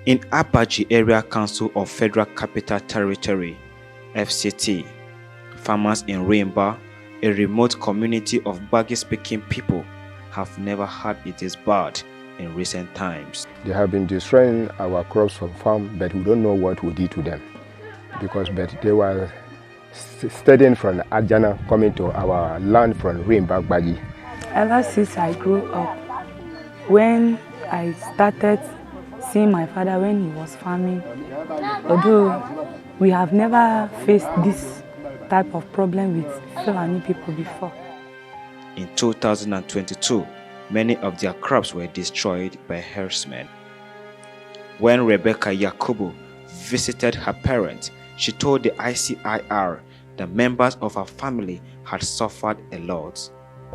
In Abaji Area Council of Federal Capital Territory, FCT, farmers in Rimba, a remote community of Bagi-speaking people, have never had it this bad in recent times. They have been destroying our crops from farm, but we don't know what we did to them. But they were studying from Adjana, coming to our land from Rimba, Bagi. Ever since I grew up, when I started seeing my father when he was farming, although we have never faced this type of problem with Fulani people before. In 2022, many of their crops were destroyed by herdsmen. When Rebecca Yakubu visited her parents, she told the ICIR that members of her family had suffered a lot.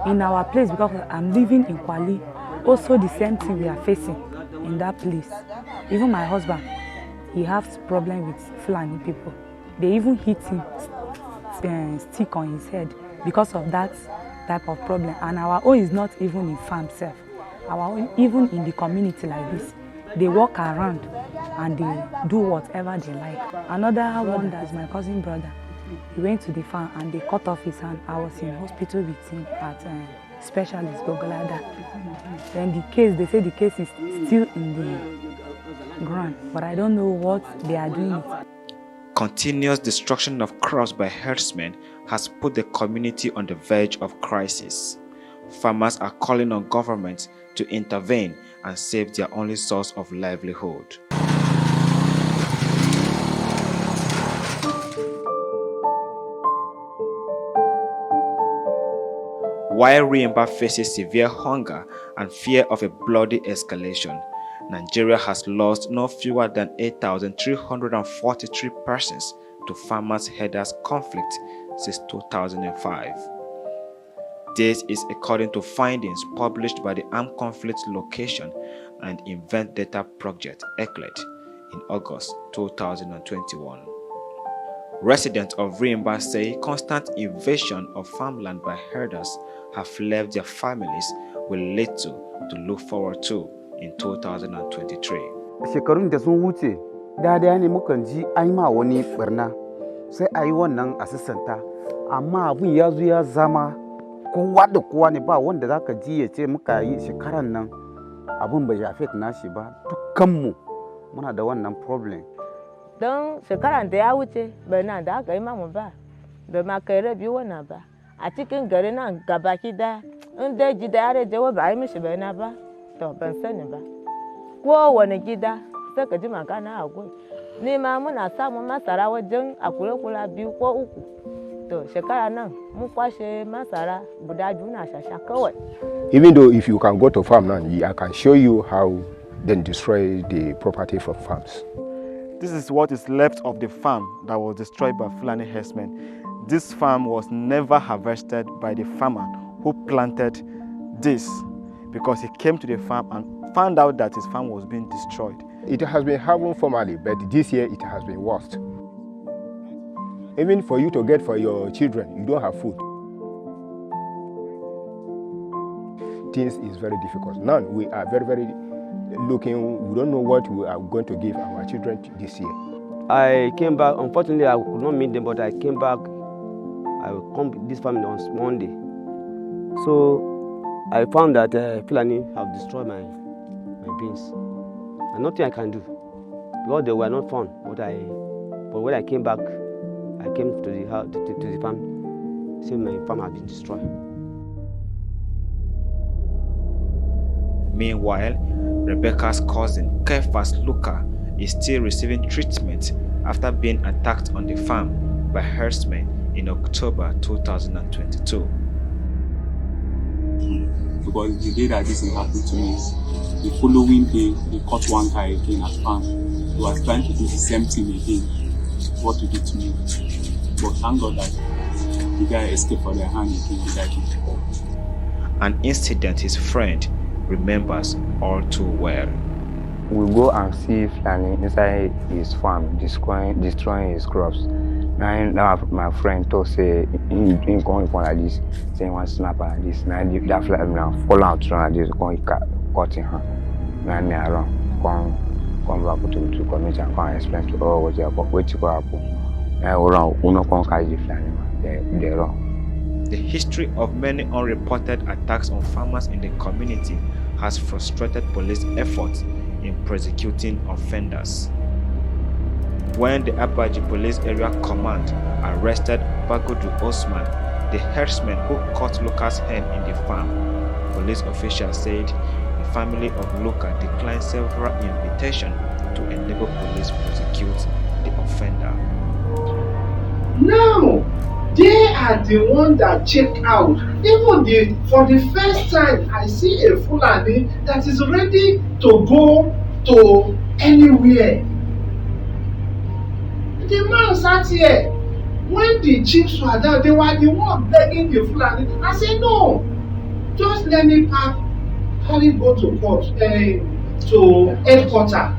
In our place, because I'm living in Kwali, also the same thing we are facing in that place. Even my husband, he has problem with Fulani people. They even hit him stick on his head because of that type of problem. And our own is not even in farm self. Our own, even in the community like this, they walk around and they do whatever they like. Another one that's my cousin brother, he went to the farm and they cut off his hand. I was in hospital with him at specialist Gogolada. Then the case, they say the case is still in the ground, but I don't know what they are doing it. Continuous destruction of crops by herdsmen has put the community on the verge of crisis. Farmers are calling on government to intervene and save their only source of livelihood. While Rimba faces severe hunger and fear of a bloody escalation, Nigeria has lost no fewer than 8,343 persons to farmers-herders conflict since 2005. This is according to findings published by the Armed Conflict Location and Event Data Project (ECLED) in August 2021. Residents of Rimba say constant invasion of farmland by herders have left their families with little to look forward to in 2023. Shekarun da sun wuce, da ne mukan ji ai ma wani barna sai ai wannan asisanta, amma abun ya zo ya zama kowa da kowa ne, ba wanda zaka ji ya ce muka yi shekaran nan abun bai affect nashi ba, dukkanmu muna da wannan problem. Don shekaran da ya wuce barna da aka yi mamu ba, bai ma kai rabi wannan ba. A cikin gari nan gabaki daya, in dai gida ya rejewa ba a yi mishi barna ba, to ban sani ba. Kowane gida sai ka ji magana a gwai. Ni ma muna samun masara wajen akure-kula 2 ko 3. To shekara nan mun kwashe masara guda 2 na shasha kawai. Even though if you can go to farm now, I can show you how they destroy the property from farms. This is what is left of the farm that was destroyed by Fulani herdsmen. This farm was never harvested by the farmer who planted this, because he came to the farm and found out that his farm was being destroyed. It has been happening formerly, but this year it has been worse. Even for you to get for your children, you don't have food. Things is very difficult. Now we are very looking, we don't know what we are going to give our children this year. I came back, unfortunately I could not meet them, but I came back. I will come to this family on Monday. So I found that Fulani have destroyed my beans. And nothing I can do, because they were not found. But when I came back, I came to the house, to the farm, saying my farm had been destroyed. Meanwhile, Rebecca's cousin, Kefas Luka, is still receiving treatment after being attacked on the farm by herdsmen in October 2022. Because the day that this happened to me, the following day, they caught one guy again at farm. He was trying to do the same thing again, what he did to me. But thank God that the guy escaped from their hand again without him. An incident his friend remembers all too well. We go and see Fulani inside his farm, destroying his crops. Now my friend told say in going for like this, saying one snap like this. Now that Fulani now fall out like this, going cutting her. Now me around, come back to community and come explain to all what you happen. They're wrong. The history of many unreported attacks on farmers in the community has frustrated police efforts in prosecuting offenders. When the Abaji Police Area Command arrested Bagudu Osman, the herdsman who caught Lucas' hen in the farm, police officials said the family of Luca declined several invitations to enable police prosecute the offender. Now, they are the ones that check out. Even for the first time, I see a Fulani that is ready to go to anywhere. The man sat here. When the chiefs were there, they were the ones begging the Fulani. I said, no, just let me pack, hurry go to court, to headquarters.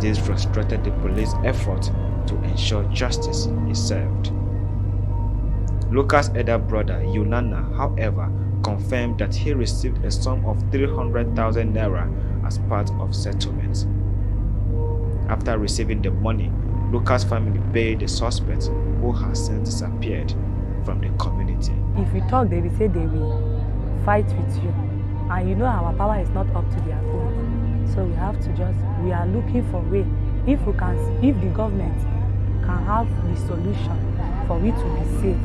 This frustrated the police effort to ensure justice is served. Lucas' elder brother, Yunana, however, confirmed that he received a sum of 300,000 naira as part of settlement. After receiving the money, Lucas' family bailed the suspect, who has since disappeared from the community. If you talk, they will say they will fight with you. And you know our power is not up to their own. So we have to we are looking for a way. If the government can have the solution for it to be safe,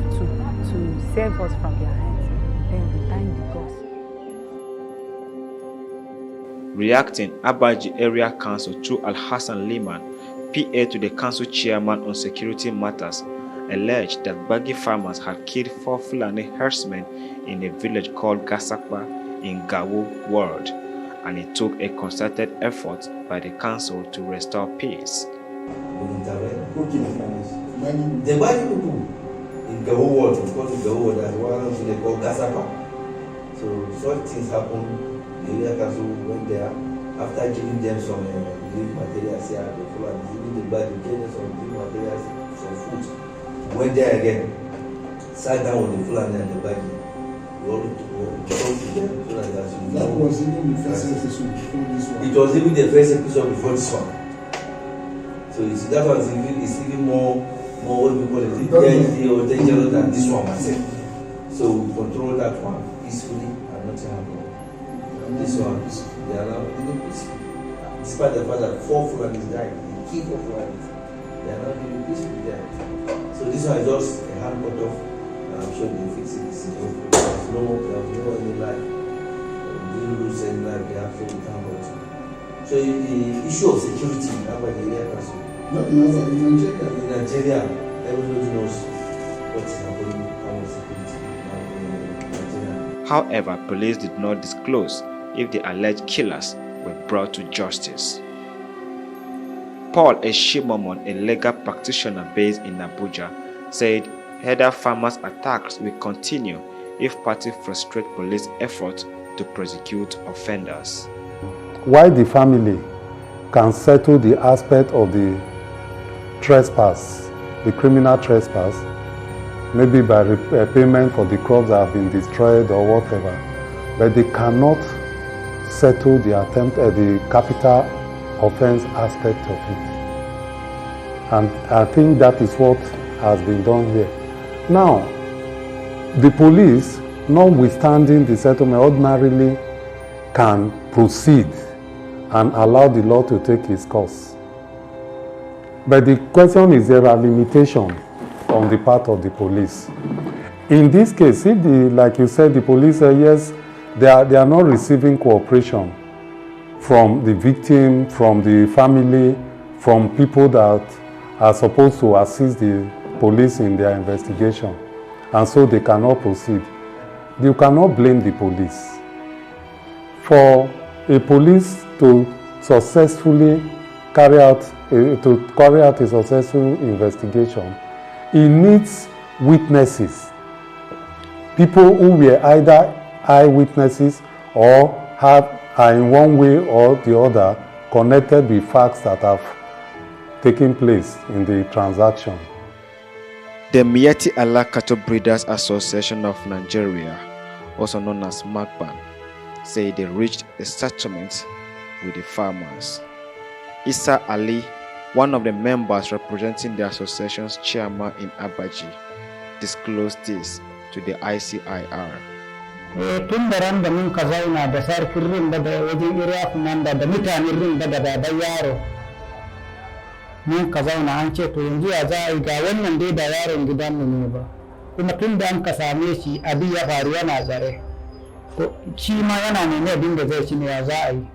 to save us from their hands, then we thank the gods. Reacting, Abaji Area Council through Al-Hassan Liman, PA to the council chairman on security matters, alleged that Bagi farmers had killed 4 Fulani herdsmen in a village called Gasakpa in Gawo ward, and it took a concerted effort by the council to restore peace. The Bagi people in Gawo ward, of course, Gawo ward, that's one they call Gasakpa. So such things happen. The area council went there after giving them some relief materials here. The Fulani giving the Bagi, gave them some relief materials, some food. Went there again, sat down with the Fulani and the Bagi. We all talked to them so that that was even the first episode before this one. It was even the first episode before this one. So you see, that one is even more what we call it, deadly or dangerous than this one myself. So we control that one peacefully and nothing happened. This one, they are now living peacefully. Despite the fact that 4 Fulanis died, the king of Fulanis, they are now living peacefully there. So this one is just a hand cut off, and I'm sure they fix it. There's no any life. They didn't lose any life, they have to thank God. So the issue of security in Abaji Area Council. Not in Nigeria. In Nigeria, everybody knows what is happening with security in Nigeria. However, police did not disclose if the alleged killers were brought to justice. Paul Eshimomon, a legal practitioner based in Abuja, said herder farmers' attacks will continue if party frustrate police efforts to prosecute offenders. Why the family can settle the aspect of the trespass, the criminal trespass, maybe by payment for the crops that have been destroyed or whatever, but they cannot settle the attempt at the capital offense aspect of it. And I think that is what has been done here. Now, the police, notwithstanding the settlement, ordinarily can proceed and allow the law to take its course. But the question is, there are limitations on the part of the police. In this case, if like you said, the police say yes, they are not receiving cooperation from the victim, from the family, from people that are supposed to assist the police in their investigation, and so they cannot proceed. You cannot blame the police. For a police to successfully carry out a successful investigation, it needs witnesses, people who were either eyewitnesses or are in one way or the other connected with facts that have taken place in the transaction. The Miyetti Allah Cattle Breeders Association of Nigeria, also known as MACBAN, say they reached a settlement with the farmers. Isa Ali, one of the members representing the association's chairman in Abaji, disclosed this to the ICIR. Tun da ran da mun ka zauna da sarkin Rimba da wajen area commander da mutanen Rimba da baban yaro mun ka zauna an ce to yanzu ya za a yi ga wannan dai da yaron gidanmu ne ba kuma tun da an ka same shi abin ya faru yana zare to shi ma yana nemi abin da zai ci ne ya za a yi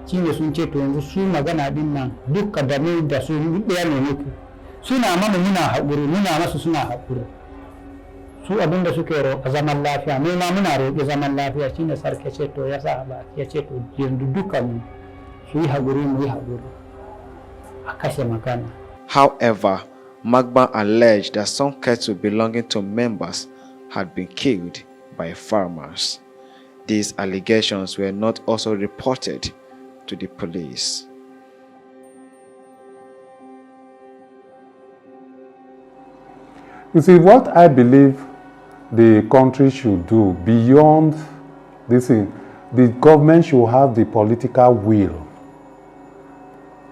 shi ne sun ce to yanzu su magana din nan dukka da mu da su ɗaya ne muku suna mana muna haƙuri muna masu suna haƙuri su abin da suke roƙa zaman lafiya mu ma muna roƙi zaman lafiya shine sarki ce to ya sa ba ya ce to yanzu duka mu su yi haƙuri mu yi haƙuri a kashe magana. However, Magban alleged that some cattle belonging to members had been killed by farmers. These allegations were not also reported to the police. You see, what I believe the country should do beyond this thing, the government should have the political will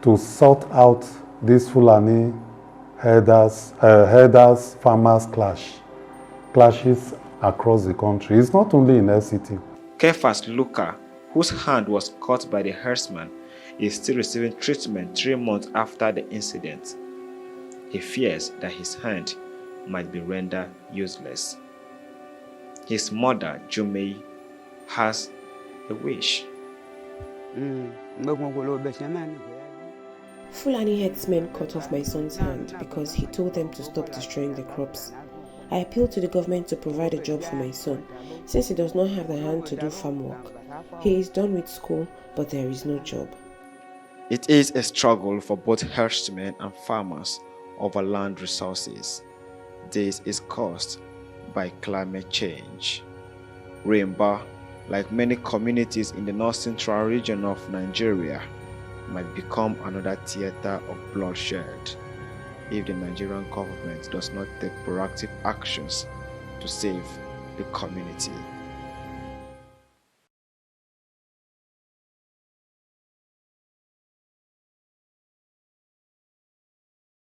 to sort out this Fulani herders farmers clashes across the country. It's not only in FCT. Kefas Luka, whose hand was cut by the herdsman, is still receiving treatment 3 months after the incident. He fears that his hand might be rendered useless. His mother, Jumei, has a wish. Fulani herdsmen cut off my son's hand because he told them to stop destroying the crops. I appeal to the government to provide a job for my son, since he does not have the hand to do farm work. He is done with school, but there is no job. It is a struggle for both herdsmen and farmers over land resources. This is caused by climate change. Rimba, like many communities in the north-central region of Nigeria, might become another theater of bloodshed if the Nigerian government does not take proactive actions to save the community.